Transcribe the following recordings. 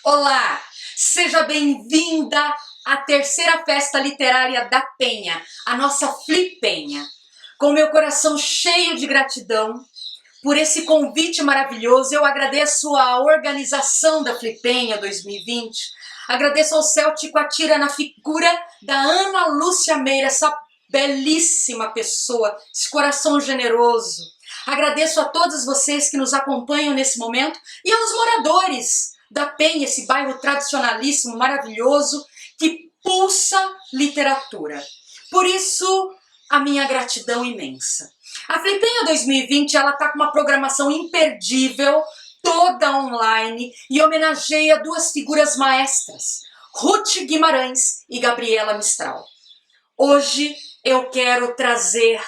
Olá, seja bem-vinda à terceira festa literária da Penha, a nossa Flipenha. Com meu coração cheio de gratidão por esse convite maravilhoso, eu agradeço a organização da Flipenha 2020, agradeço ao Celtico Atira na figura da Ana Lúcia Meira, essa belíssima pessoa, esse coração generoso. Agradeço a todos vocês que nos acompanham nesse momento e aos moradores da Penha, esse bairro tradicionalíssimo, maravilhoso, que pulsa literatura. Por isso, a minha gratidão imensa. A Flipenha 2020 ela está com uma programação imperdível, toda online, e homenageia duas figuras maestras, Ruth Guimarães e Gabriela Mistral. Hoje eu quero trazer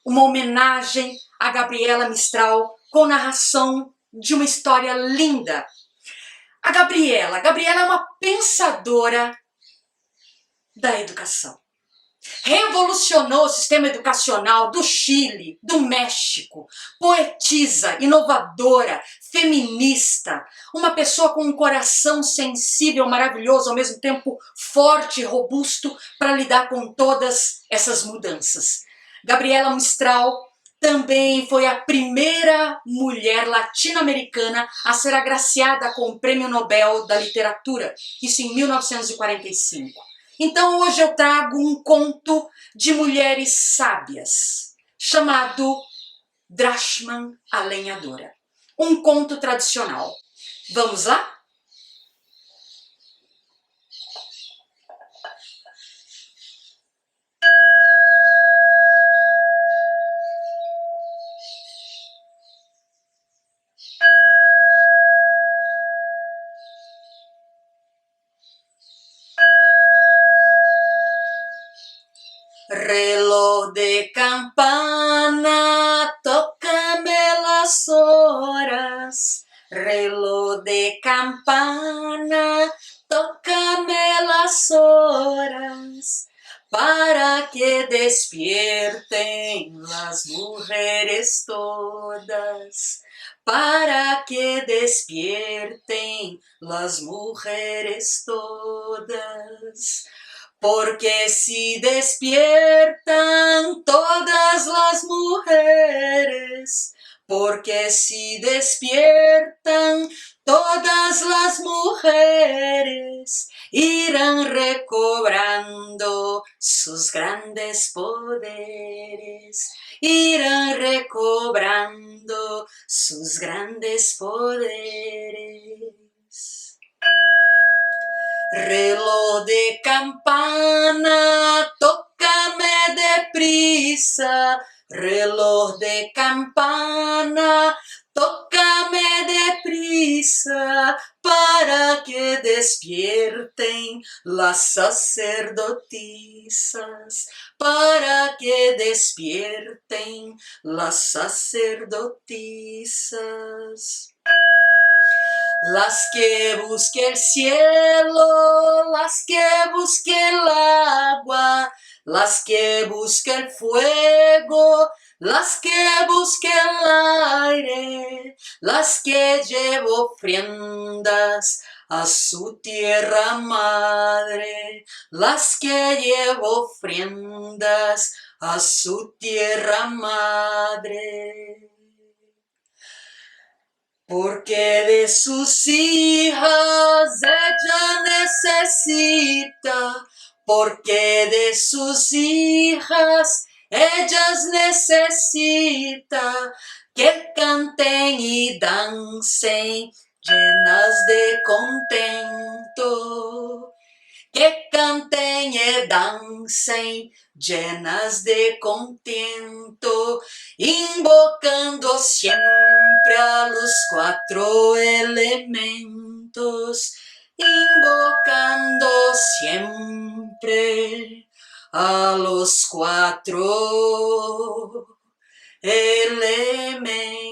uma homenagem a Gabriela Mistral com narração de uma história linda. A Gabriela é uma pensadora da educação. Revolucionou o sistema educacional do Chile, do México, poetisa, inovadora, feminista, uma pessoa com um coração sensível, maravilhoso, ao mesmo tempo forte e robusto para lidar com todas essas mudanças. Gabriela Mistral também foi a primeira mulher latino-americana a ser agraciada com o Prêmio Nobel da Literatura, isso em 1945. Então hoje eu trago um conto de mulheres sábias, chamado Drashman a Lenhadora. Um conto tradicional. Vamos lá? Reloj de campana, tócame las horas. Reloj de campana, tócame las horas. Para que despierten las mujeres todas. Para que despierten las mujeres todas. Porque si despiertan todas las mujeres, porque si despiertan todas las mujeres, irán recobrando sus grandes poderes, irán recobrando sus grandes poderes. Reloj de campana, tócame deprisa. Reloj de campana, tócame deprisa, para que despierten las sacerdotisas, para que despierten las sacerdotisas. Las que busquen el cielo, las que busquen el agua, las que busquen el fuego, las que busquen el aire, las que llevan ofrendas a su tierra madre, las que llevan ofrendas a su tierra madre. Porque de sus hijas ella necesita, porque de sus hijas ellas necesita que canten y dancen llenas de contento. Que canten y dancen llenas de contento, invocando siempre a los cuatro elementos, invocando siempre a los cuatro elementos.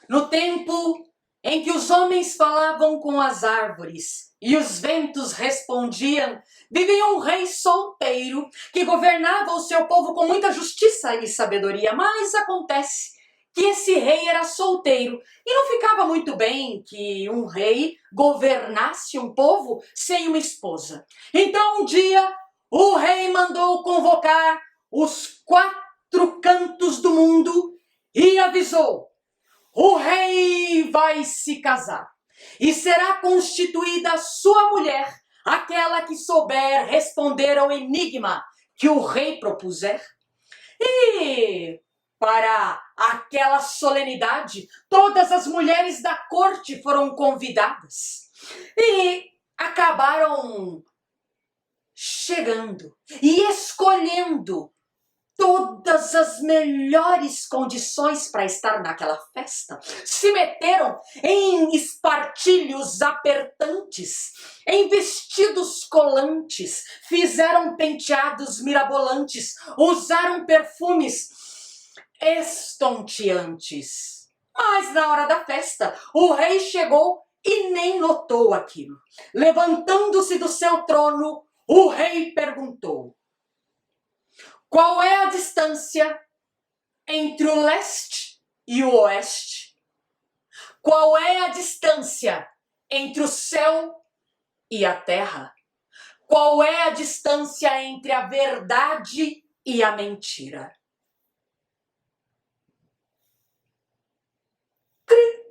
No tempo em que os homens falavam com as árvores e os ventos respondiam, vivia um rei solteiro que governava o seu povo com muita justiça e sabedoria. Mas acontece que esse rei era solteiro e não ficava muito bem que um rei governasse um povo sem uma esposa. Então um dia o rei mandou convocar os 4 cantos do mundo e avisou: o rei vai se casar e será constituída a sua mulher, aquela que souber responder ao enigma que o rei propuser. E para aquela solenidade, todas as mulheres da corte foram convidadas e acabaram chegando e escolhendo todas as melhores condições para estar naquela festa. Se meteram em espartilhos apertantes, em vestidos colantes, fizeram penteados mirabolantes, usaram perfumes estonteantes. Mas na hora da festa, o rei chegou e nem notou aquilo. Levantando-se do seu trono, o rei perguntou: qual é a distância entre o leste e o oeste? Qual é a distância entre o céu e a terra? Qual é a distância entre a verdade e a mentira? Cri,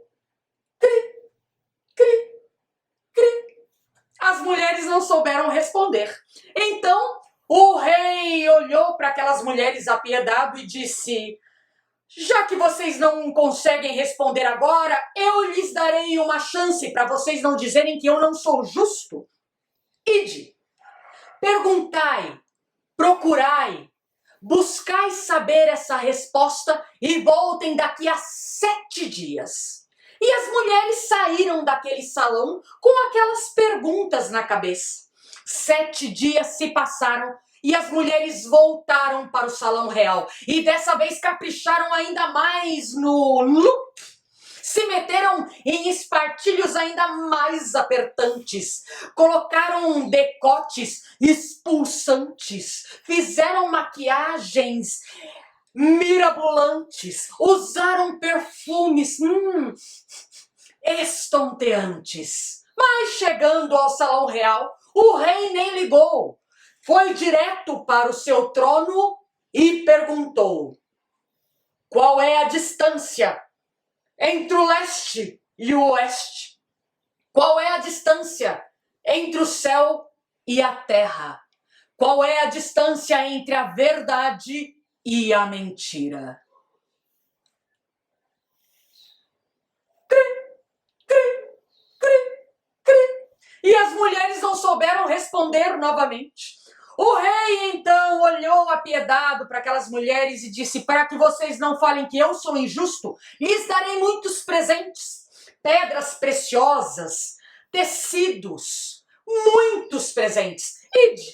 cri, cri, cri. As mulheres não souberam responder. Então o rei olhou para aquelas mulheres apiedado e disse: já que vocês não conseguem responder agora, eu lhes darei uma chance para vocês não dizerem que eu não sou justo. Ide, perguntai, procurai, buscai saber essa resposta e voltem daqui a 7 dias. E as mulheres saíram daquele salão com aquelas perguntas na cabeça. 7 dias se passaram e as mulheres voltaram para o salão real. E dessa vez capricharam ainda mais no look. Se meteram em espartilhos ainda mais apertantes. Colocaram decotes expulsantes. Fizeram maquiagens mirabolantes. Usaram perfumes estonteantes. Mas chegando ao salão real, o rei nem ligou. Foi direto para o seu trono e perguntou: qual é a distância entre o leste e o oeste? Qual é a distância entre o céu e a terra? Qual é a distância entre a verdade e a mentira? E as mulheres não souberam responder novamente. O rei então olhou apiedado para aquelas mulheres e disse: para que vocês não falem que eu sou injusto, lhes darei muitos presentes, pedras preciosas, tecidos, muitos presentes. Ide,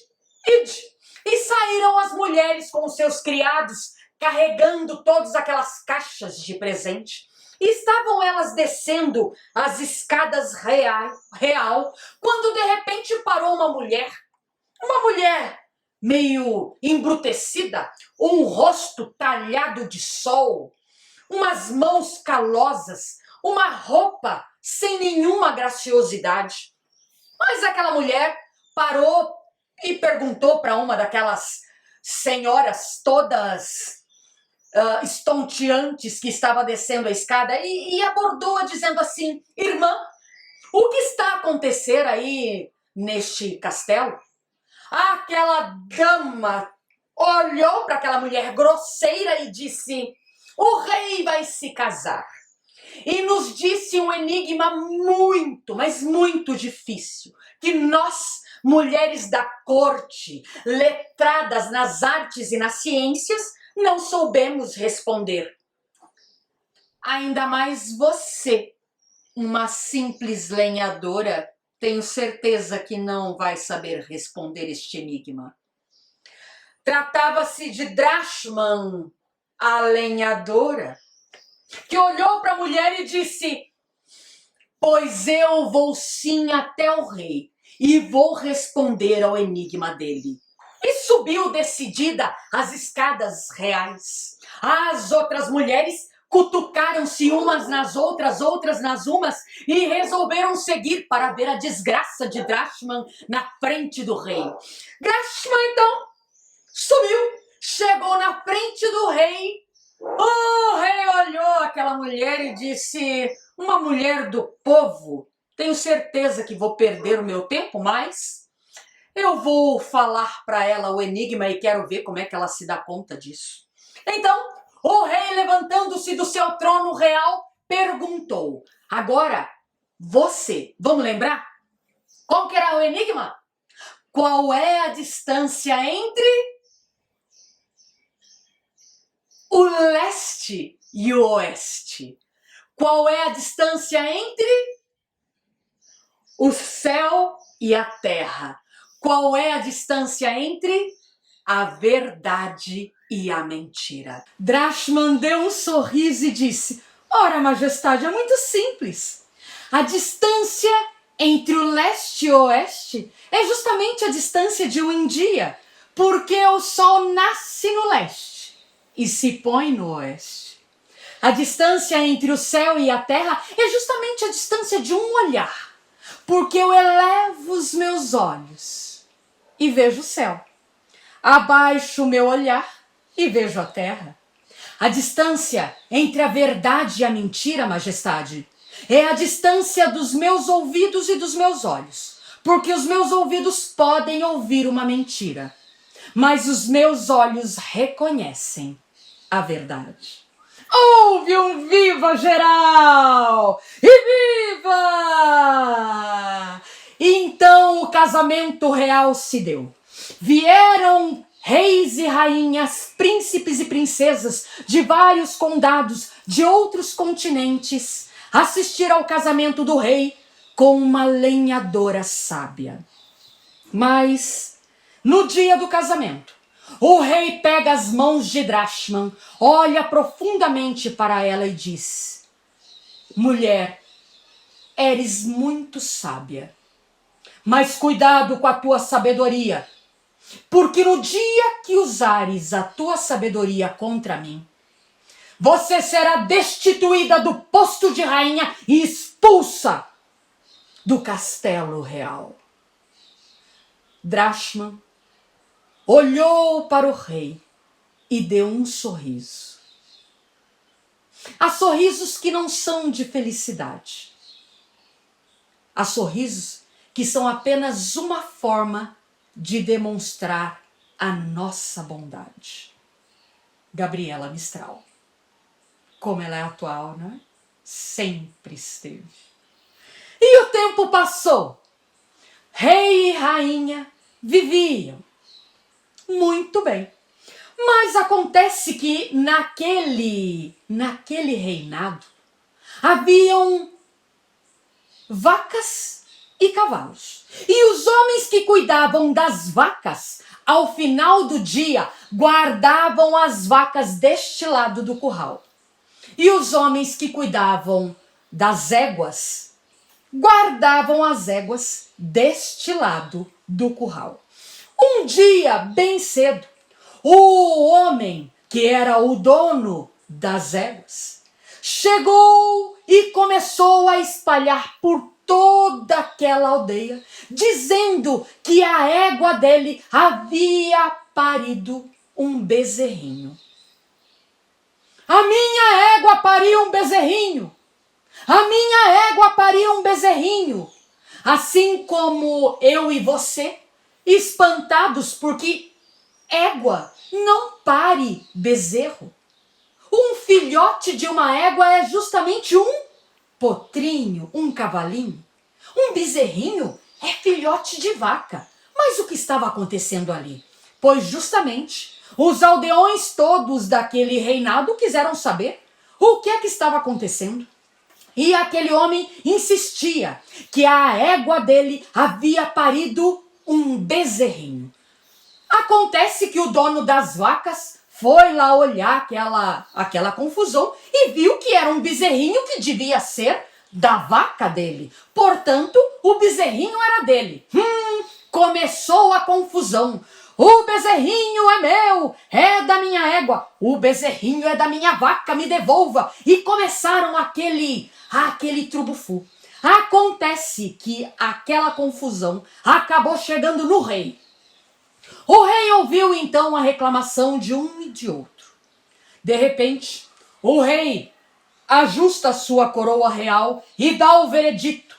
ide. E saíram as mulheres com os seus criados, carregando todas aquelas caixas de presente. E estavam elas descendo as escadas real, quando de repente parou uma mulher meio embrutecida, um rosto talhado de sol, umas mãos calosas, uma roupa sem nenhuma graciosidade. Mas aquela mulher parou e perguntou para uma daquelas senhoras todas estonteantes que estava descendo a escada e abordou-a dizendo assim: irmã, o que está a acontecer aí neste castelo? Aquela dama olhou para aquela mulher grosseira e disse: o rei vai se casar. E nos disse um enigma muito, mas muito difícil, que nós, mulheres da corte, letradas nas artes e nas ciências, não soubemos responder. Ainda mais você, uma simples lenhadora, tenho certeza que não vai saber responder este enigma. Tratava-se de Drachman, a lenhadora, que olhou para a mulher e disse: pois eu vou sim até o rei e vou responder ao enigma dele. E subiu decidida as escadas reais. As outras mulheres cutucaram-se umas nas outras, outras nas umas, e resolveram seguir para ver a desgraça de Drashman na frente do rei. Drashman, então, subiu, chegou na frente do rei. O rei olhou aquela mulher e disse: uma mulher do povo, tenho certeza que vou perder o meu tempo, mas eu vou falar para ela o enigma e quero ver como é que ela se dá conta disso. Então, o rei, levantando-se do seu trono real, perguntou: agora, você, vamos lembrar? Qual que era o enigma? Qual é a distância entre o leste e o oeste? Qual é a distância entre o céu e a terra? Qual é a distância entre a verdade e a mentira? Drashman deu um sorriso e disse: ora, majestade, é muito simples. A distância entre o leste e o oeste é justamente a distância de um dia, porque o sol nasce no leste e se põe no oeste. A distância entre o céu e a terra é justamente a distância de um olhar, porque eu elevo os meus olhos e vejo o céu. Abaixo o meu olhar e vejo a terra. A distância entre a verdade e a mentira, majestade, é a distância dos meus ouvidos e dos meus olhos, porque os meus ouvidos podem ouvir uma mentira, mas os meus olhos reconhecem a verdade. Houve um viva geral! E viva! Então o casamento real se deu. Vieram reis e rainhas, príncipes e princesas de vários condados, de outros continentes, assistir ao casamento do rei com uma lenhadora sábia. Mas, no dia do casamento, o rei pega as mãos de Drashman, olha profundamente para ela e diz: mulher, eres muito sábia, mas cuidado com a tua sabedoria, porque no dia que usares a tua sabedoria contra mim, você será destituída do posto de rainha e expulsa do castelo real. Drashman olhou para o rei e deu um sorriso. Há sorrisos que não são de felicidade. Há sorrisos que são apenas uma forma de demonstrar a nossa bondade. Gabriela Mistral. Como ela é atual, não é? Sempre esteve. E o tempo passou. Rei e rainha viviam muito bem. Mas acontece que naquele reinado haviam vacas e cavalos. E os homens que cuidavam das vacas, ao final do dia, guardavam as vacas deste lado do curral. E os homens que cuidavam das éguas, guardavam as éguas deste lado do curral. Um dia, bem cedo, o homem, que era o dono das éguas, chegou e começou a espalhar por toda aquela aldeia, dizendo que a égua dele havia parido um bezerrinho. A minha égua pariu um bezerrinho. A minha égua pariu um bezerrinho. Assim como eu e você, espantados porque égua não pare bezerro. Um filhote de uma égua é justamente um potrinho, um cavalinho. Um bezerrinho é filhote de vaca. Mas o que estava acontecendo ali? Pois justamente os aldeões todos daquele reinado quiseram saber o que é que estava acontecendo. E aquele homem insistia que a égua dele havia parido um bezerrinho. Acontece que o dono das vacas foi lá olhar aquela confusão e viu que era um bezerrinho que devia ser da vaca dele. Portanto, o bezerrinho era dele. Começou a confusão. O bezerrinho é meu, é da minha égua. O bezerrinho é da minha vaca, me devolva. E começaram aquele trubufu. Acontece que aquela confusão acabou chegando no rei. O rei ouviu então a reclamação de um e de outro. De repente, o rei ajusta a sua coroa real e dá o veredito.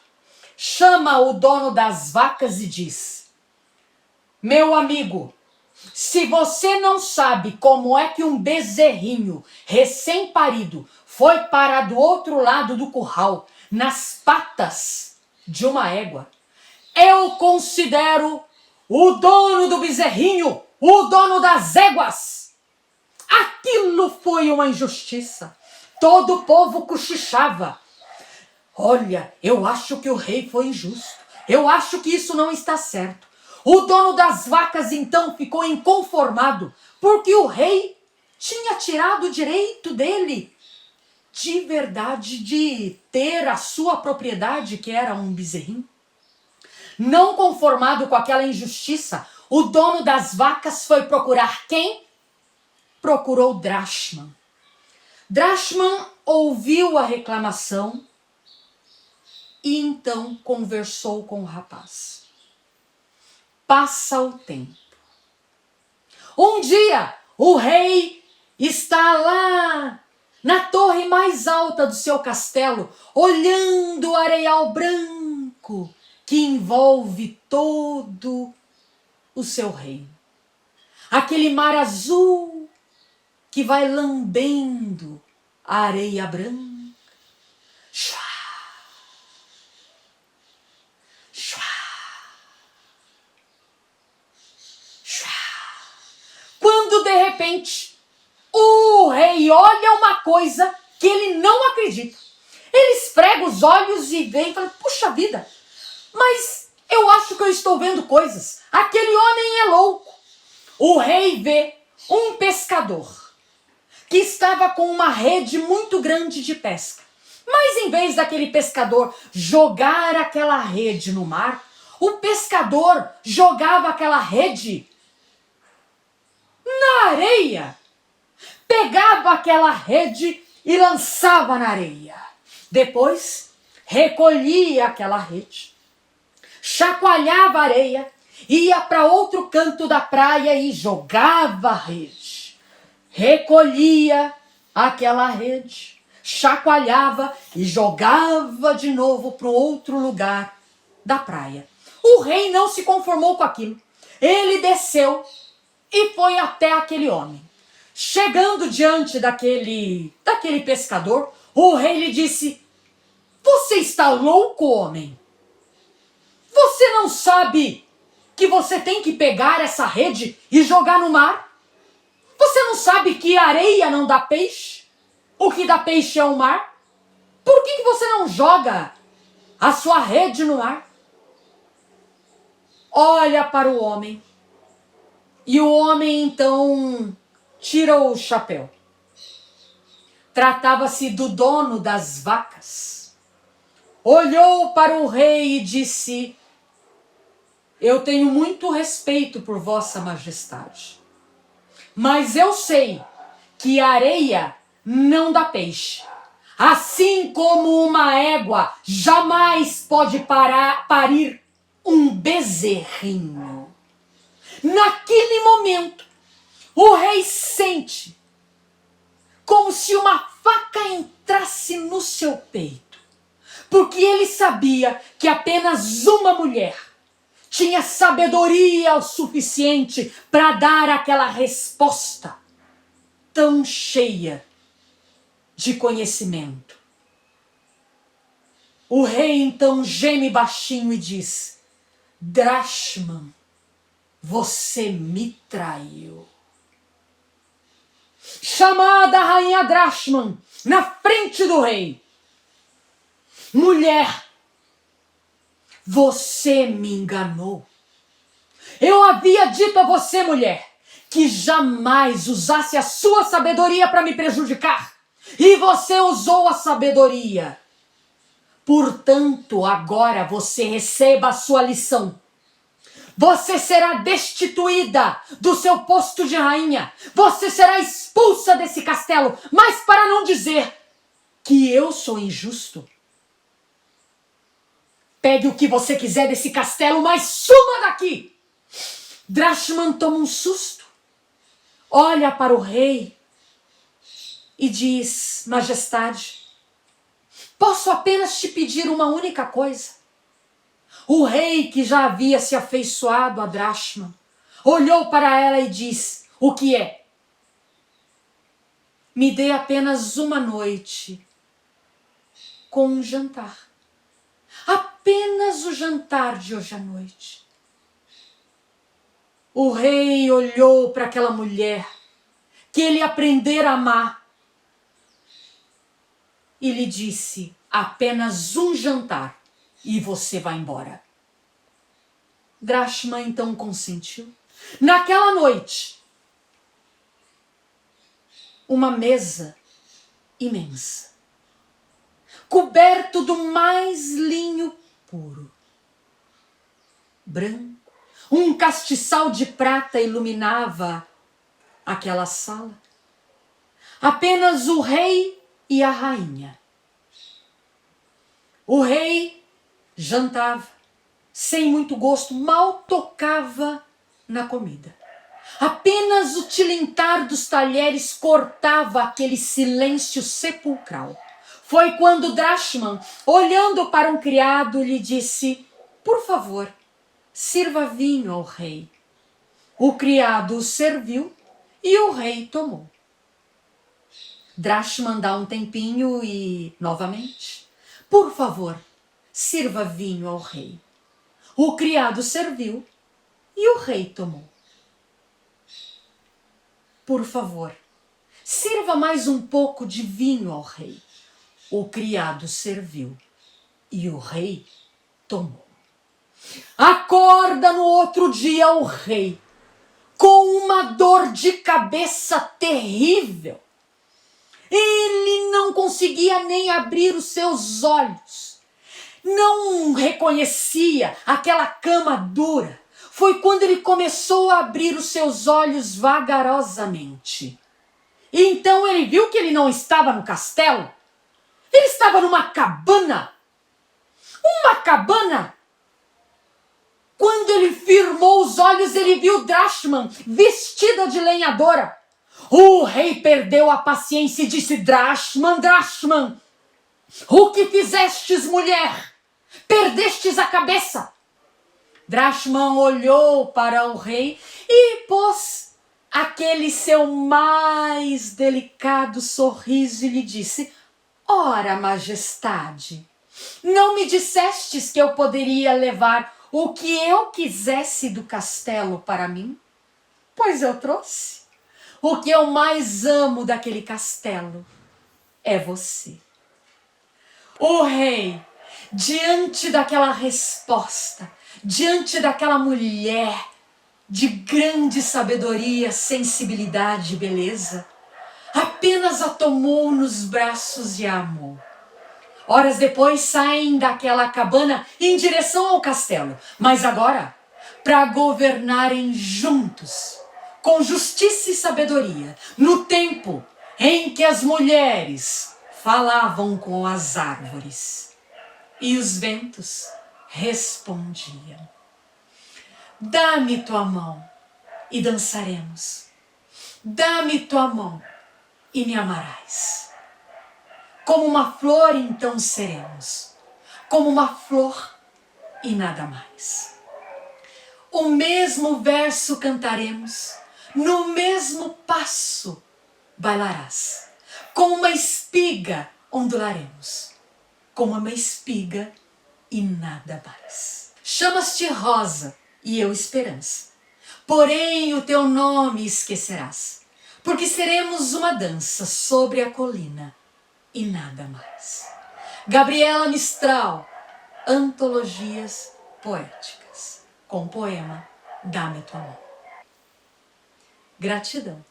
Chama o dono das vacas e diz: meu amigo, se você não sabe como é que um bezerrinho recém-parido foi parar do outro lado do curral, nas patas de uma égua, eu considero o dono do bezerrinho o dono das éguas. Aquilo foi uma injustiça. Todo o povo cochichava. Olha, eu acho que o rei foi injusto. Eu acho que isso não está certo. O dono das vacas então ficou inconformado, porque o rei tinha tirado o direito dele, de verdade, de ter a sua propriedade, que era um bezerrinho. Não conformado com aquela injustiça, o dono das vacas foi procurar quem? Procurou Drashman. Drashman ouviu a reclamação e então conversou com o rapaz. Passa o tempo. Um dia, o rei está lá na torre mais alta do seu castelo, olhando o areial branco que envolve todo o seu reino. Aquele mar azul que vai lambendo a areia branca. Chua, chua, chua. Quando de repente o rei olha uma coisa que ele não acredita. Ele esfrega os olhos e vem e fala: puxa vida, mas eu acho que eu estou vendo coisas. Aquele homem é louco. O rei vê um pescador que estava com uma rede muito grande de pesca. Mas em vez daquele pescador jogar aquela rede no mar, o pescador jogava aquela rede na areia. Pegava aquela rede e lançava na areia. Depois, recolhia aquela rede, chacoalhava a areia, ia para outro canto da praia e jogava a rede. Recolhia aquela rede, chacoalhava e jogava de novo para outro lugar da praia. O rei não se conformou com aquilo. Ele desceu e foi até aquele homem. Chegando diante daquele pescador, o rei lhe disse: você está louco, homem? Você não sabe que você tem que pegar essa rede e jogar no mar? Você não sabe que areia não dá peixe? O que dá peixe é o mar? Por que você não joga a sua rede no mar? Olha para o homem. E o homem então tira o chapéu. Tratava-se do dono das vacas. Olhou para o rei e disse: eu tenho muito respeito por Vossa Majestade, mas eu sei que a areia não dá peixe. Assim como uma égua jamais pode parir um bezerrinho. Naquele momento, o rei sente como se uma faca entrasse no seu peito, porque ele sabia que apenas uma mulher tinha sabedoria o suficiente para dar aquela resposta tão cheia de conhecimento. O rei então geme baixinho e diz: Drashman, você me traiu. Chamada a rainha Drashman na frente do rei: mulher, você me enganou. Eu havia dito a você, mulher, que jamais usasse a sua sabedoria para me prejudicar. E você usou a sabedoria. Portanto, agora você receba a sua lição. Você será destituída do seu posto de rainha. Você será expulsa desse castelo. Mas para não dizer que eu sou injusto, pegue o que você quiser desse castelo, mas suma daqui. Drashman toma um susto, olha para o rei e diz: Majestade, posso apenas te pedir uma única coisa? O rei, que já havia se afeiçoado a Drashman, olhou para ela e disse: o que é? Me dê apenas uma noite com um jantar. Apenas o jantar de hoje à noite. O rei olhou para aquela mulher que ele aprendera a amar e lhe disse: apenas um jantar e você vai embora. Drashman então consentiu. Naquela noite, uma mesa imensa, coberto do mais linho puro, branco, um castiçal de prata iluminava aquela sala. Apenas o rei e a rainha. O rei jantava, sem muito gosto, mal tocava na comida. Apenas o tilintar dos talheres cortava aquele silêncio sepulcral. Foi quando Drashman, olhando para um criado, lhe disse: por favor, sirva vinho ao rei. O criado o serviu e o rei tomou. Drashman dá um tempinho e, novamente, por favor, sirva vinho ao rei. O criado serviu e o rei tomou. Por favor, sirva mais um pouco de vinho ao rei. O criado serviu e o rei tomou. Acorda no outro dia o rei, com uma dor de cabeça terrível. Ele não conseguia nem abrir os seus olhos. Não reconhecia aquela cama dura. Foi quando ele começou a abrir os seus olhos vagarosamente. E então ele viu que ele não estava no castelo. Ele estava numa cabana. Uma cabana. Quando ele firmou os olhos, ele viu Drashman vestida de lenhadora. O rei perdeu a paciência e disse: Drashman, Drashman, o que fizestes, mulher? Perdestes a cabeça. Drashman olhou para o rei e pôs aquele seu mais delicado sorriso e lhe disse: ora, majestade, não me dissestes que eu poderia levar o que eu quisesse do castelo para mim? Pois eu trouxe. O que eu mais amo daquele castelo é você. O rei, diante daquela resposta, diante daquela mulher de grande sabedoria, sensibilidade e beleza, apenas a tomou nos braços e a amou. Horas depois saem daquela cabana em direção ao castelo, mas agora para governarem juntos, com justiça e sabedoria, no tempo em que as mulheres falavam com as árvores e os ventos respondiam. Dá-me tua mão e dançaremos. Dá-me tua mão e me amarás. Como uma flor então seremos, como uma flor e nada mais. O mesmo verso cantaremos, no mesmo passo bailarás. Com uma espiga ondularemos, com uma espiga e nada mais. Chamas-te rosa e eu esperança, porém o teu nome esquecerás, porque seremos uma dança sobre a colina e nada mais. Gabriela Mistral, Antologias Poéticas, com o poema Dá-me tua mão. Gratidão.